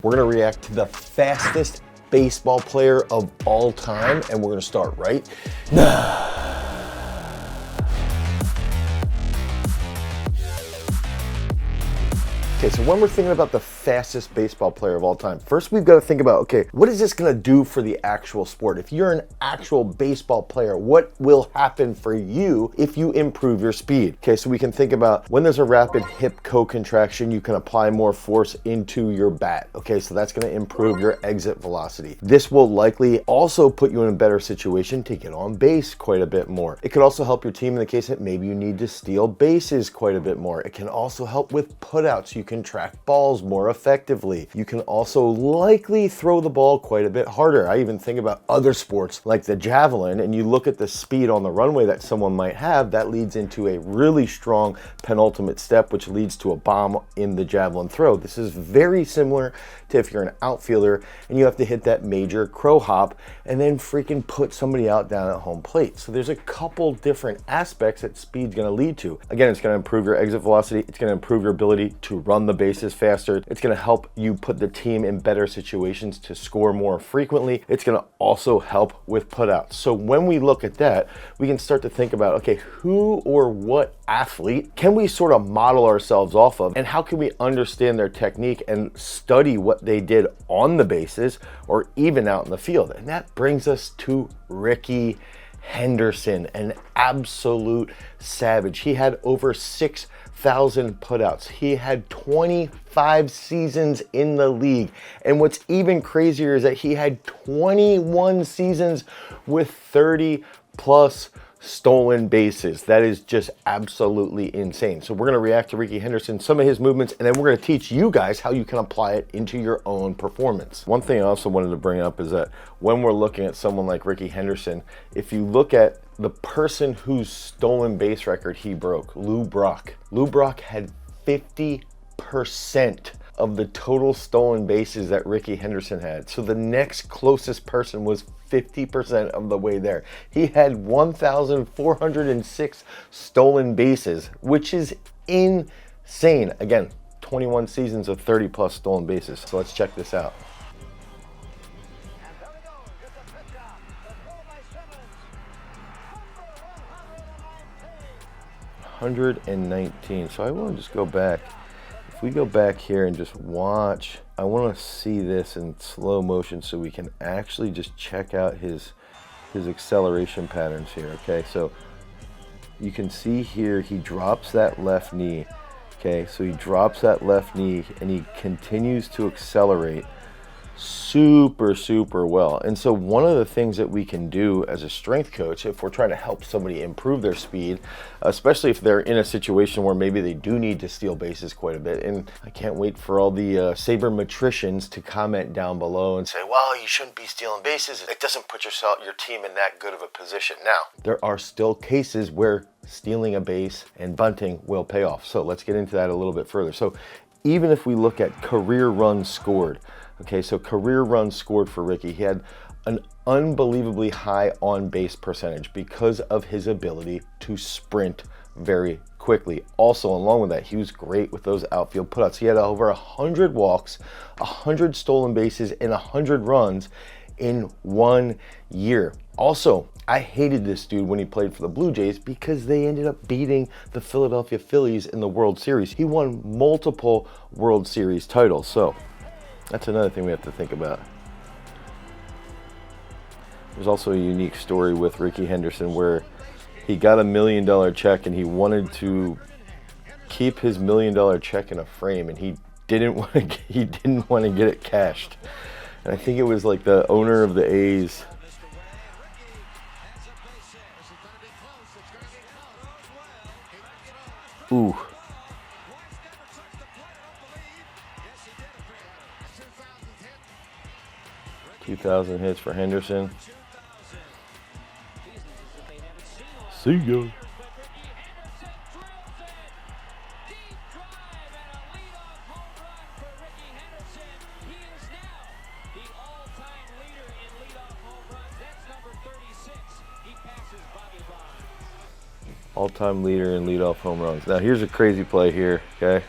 We're gonna react to the fastest baseball player of all time, and we're gonna start right now. Okay, so when we're thinking about the fastest baseball player of all time, first we've got to think about, okay, what is this going to do for the actual sport? If you're an actual baseball player, what will happen for you if you improve your speed? Okay, so we can think about when there's a rapid hip co-contraction, you can apply more force into your bat. Okay, so that's going to improve your exit velocity. This will likely also put you in a better situation to get on base quite a bit more. It could also help your team in the case that maybe you need to steal bases quite a bit more. It can also help with putouts. You can track balls more effectively. You can also likely throw the ball quite a bit harder. I even think about other sports like the javelin, and you look at the speed on the runway that someone might have, that leads into a really strong penultimate step, which leads to a bomb in the javelin throw. This is very similar to if you're an outfielder and you have to hit that major crow hop and then freaking put somebody out down at home plate. So there's a couple different aspects that speed's gonna lead to. Again, it's gonna improve your exit velocity. It's gonna improve your ability to run the bases faster. It's gonna help you put the team in better situations to score more frequently. It's gonna also help with putouts. So when we look at that, we can start to think about, okay, who or what athlete can we sort of model ourselves off of, and how can we understand their technique and study what they did on the bases or even out in the field? And that brings us to Rickey Henderson, an absolute savage. He had over 6,000 putouts. He had 25 seasons in the league. And what's even crazier is that he had 21 seasons with 30 plus stolen bases. That is just absolutely insane. So we're going to react to Rickey Henderson, some of his movements, and then we're going to teach you guys how you can apply it into your own performance. One thing I also wanted to bring up is that when we're looking at someone like Rickey Henderson, if you look at the person whose stolen base record he broke, Lou Brock had 50% of the total stolen bases that Rickey Henderson had. So the next closest person was 50% of the way there. He had 1,406 stolen bases, which is insane. Again, 21 seasons of 30 plus stolen bases. So let's check this out. $119. So I want to just go back. If we go back here and just watch, I want to see this in slow motion so we can actually just check out his acceleration patterns here. Okay, so you can see here he drops that left knee. Okay, so he drops that left knee and he continues to accelerate super well. And so one of the things that we can do as a strength coach, if we're trying to help somebody improve their speed, especially if they're in a situation where maybe they do need to steal bases quite a bit, and I can't wait for all the sabermetricians to comment down below and say, well, you shouldn't be stealing bases. It doesn't put your team in that good of a position. Now, there are still cases where stealing a base and bunting will pay off. So let's get into that a little bit further. So even if we look at career runs scored, okay, so career runs scored for Rickey, he had an unbelievably high on-base percentage because of his ability to sprint very quickly. Also, along with that, he was great with those outfield putouts. He had over 100 walks, 100 stolen bases, and 100 runs in 1 year. Also, I hated this dude when he played for the Blue Jays because they ended up beating the Philadelphia Phillies in the World Series. He won multiple World Series titles, so that's another thing we have to think about. There's also a unique story with Rickey Henderson where he got $1 million check and he wanted to keep his $1 million check in a frame, and he didn't want to get it cashed. And I think it was like the owner of the A's. Ooh. 2,000 hits for Henderson. See ya. All-time leader in leadoff home runs. Now here's a crazy play here, okay?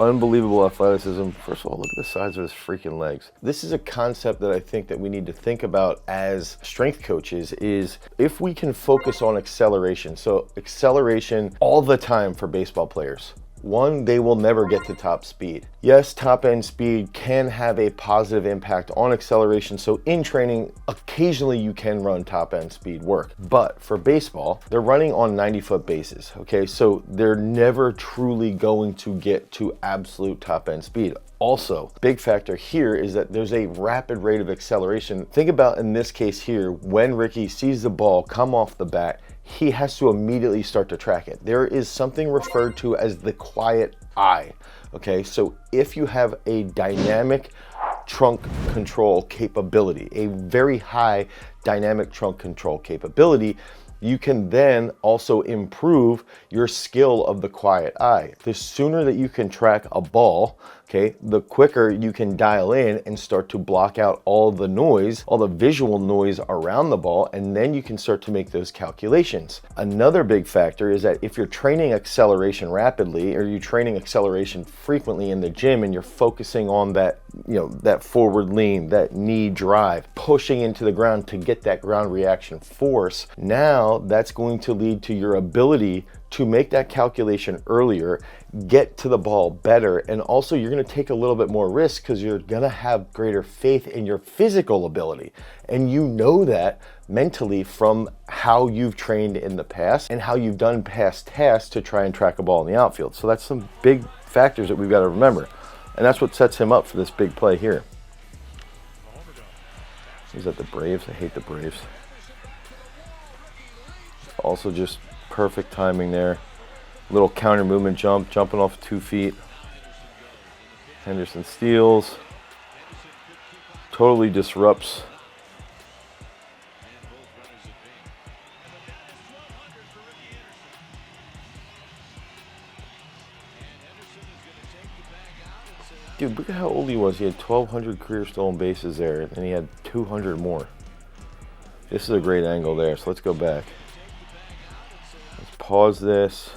Unbelievable athleticism. First of all, look at the size of his freaking legs. This is a concept that I think that we need to think about as strength coaches, is if we can focus on acceleration. So acceleration all the time for baseball players. One, they will never get to top speed. Yes, top end speed can have a positive impact on acceleration. So in training, occasionally you can run top end speed work. But for baseball, they're running on 90-foot bases, okay? So they're never truly going to get to absolute top end speed. Also, big factor here is that there's a rapid rate of acceleration. Think about in this case here, when Rickey sees the ball come off the bat, he has to immediately start to track it. There is something referred to as the quiet eye, okay? So if you have a dynamic trunk control capability, a very high dynamic trunk control capability, you can then also improve your skill of the quiet eye. The sooner that you can track a ball, okay, the quicker you can dial in and start to block out all the noise, all the visual noise around the ball, and then you can start to make those calculations. Another big factor is that if you're training acceleration rapidly, or you're training acceleration frequently in the gym, and you're focusing on that, that forward lean, that knee drive, pushing into the ground to get that ground reaction force, now that's going to lead to your ability to make that calculation earlier, get to the ball better, and also you're going to take a little bit more risk because you're going to have greater faith in your physical ability. And you know that mentally from how you've trained in the past and how you've done past tasks to try and track a ball in the outfield. So that's some big factors that we've got to remember. And that's what sets him up for this big play here. He's at the Braves. I hate the Braves. Also just perfect timing there. Little counter movement jump, jumping off 2 feet. Henderson steals. Totally disrupts. Dude, look at how old he was. He had 1,200 career stolen bases there, and he had 200 more. This is a great angle there, so let's go back. Let's pause this.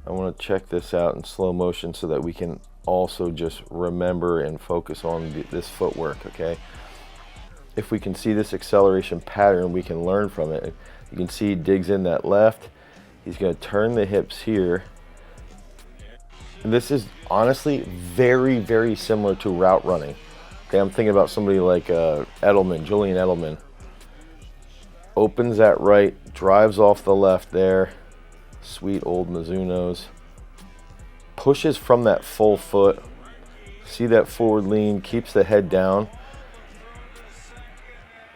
I want to check this out in slow motion so that we can also just remember and focus on this footwork, okay? If we can see this acceleration pattern, we can learn from it. You can see he digs in that left. He's going to turn the hips here. And this is honestly very, very similar to route running. Okay, I'm thinking about somebody like Edelman, Julian Edelman. Opens that right, drives off the left there. Sweet old Mizunos. Pushes from that full foot. See that forward lean, keeps the head down.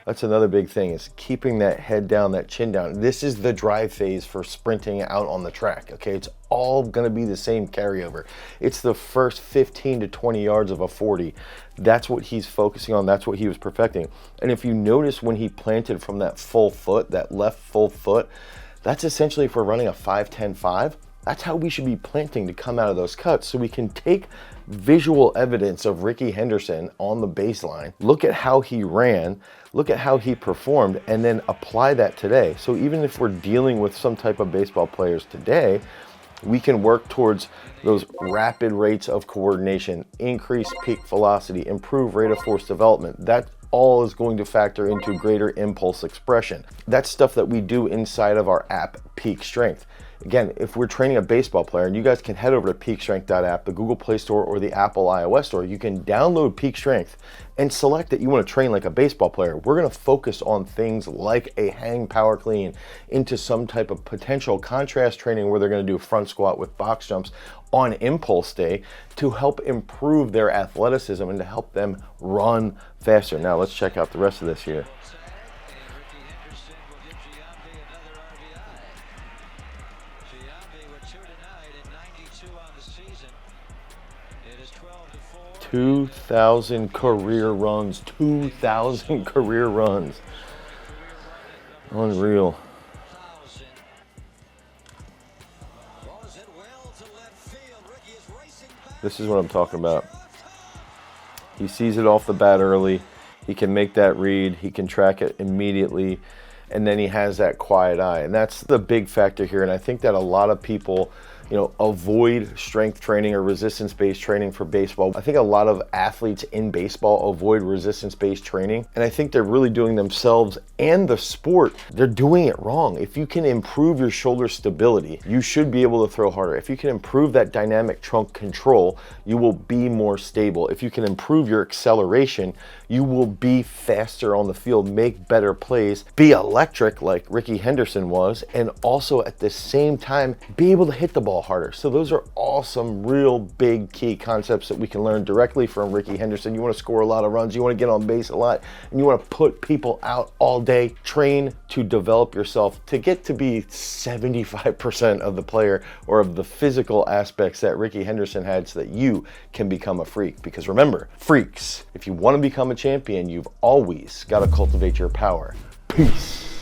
That's another big thing, is keeping that head down, that chin down. This is the drive phase for sprinting out on the track, okay? It's all gonna be the same carryover. It's the first 15 to 20 yards of a 40. That's what he's focusing on, that's what he was perfecting. And if you notice when he planted from that full foot, that left full foot, that's essentially if we're running a 5-10-5, that's how we should be planting to come out of those cuts. So we can take visual evidence of Rickey Henderson on the baseline, look at how he ran, look at how he performed, and then apply that today. So even if we're dealing with some type of baseball players today, we can work towards those rapid rates of coordination, increase peak velocity, improve rate of force development. That all is going to factor into greater impulse expression. That's stuff that we do inside of our app, Peak Strength. Again, if we're training a baseball player, and you guys can head over to peakstrength.app, the Google Play Store or the Apple iOS Store, you can download Peak Strength and select that you want to train like a baseball player. We're going to focus on things like a hang power clean into some type of potential contrast training where they're going to do front squat with box jumps on impulse day to help improve their athleticism and to help them run faster. Now let's check out the rest of this here. 2,000 career runs. 2,000 career runs. Unreal. This is what I'm talking about. He sees it off the bat early. He can make that read. He can track it immediately. And then he has that quiet eye. And that's the big factor here. And I think that a lot of people avoid strength training or resistance-based training for baseball. I think a lot of athletes in baseball avoid resistance-based training, and I think they're really doing themselves and the sport, they're doing it wrong. If you can improve your shoulder stability, you should be able to throw harder. If you can improve that dynamic trunk control, you will be more stable. If you can improve your acceleration, you will be faster on the field, make better plays, be electric like Rickey Henderson was, and also at the same time be able to hit the ball harder. So those are all some real big key concepts that we can learn directly from Rickey Henderson. You want to score a lot of runs, you want to get on base a lot, and you want to put people out all day. Train to develop yourself to get to be 75% of the player or of the physical aspects that Rickey Henderson had, so that you can become a freak. Because remember, freaks, if you want to become a champion, you've always got to cultivate your power. Peace.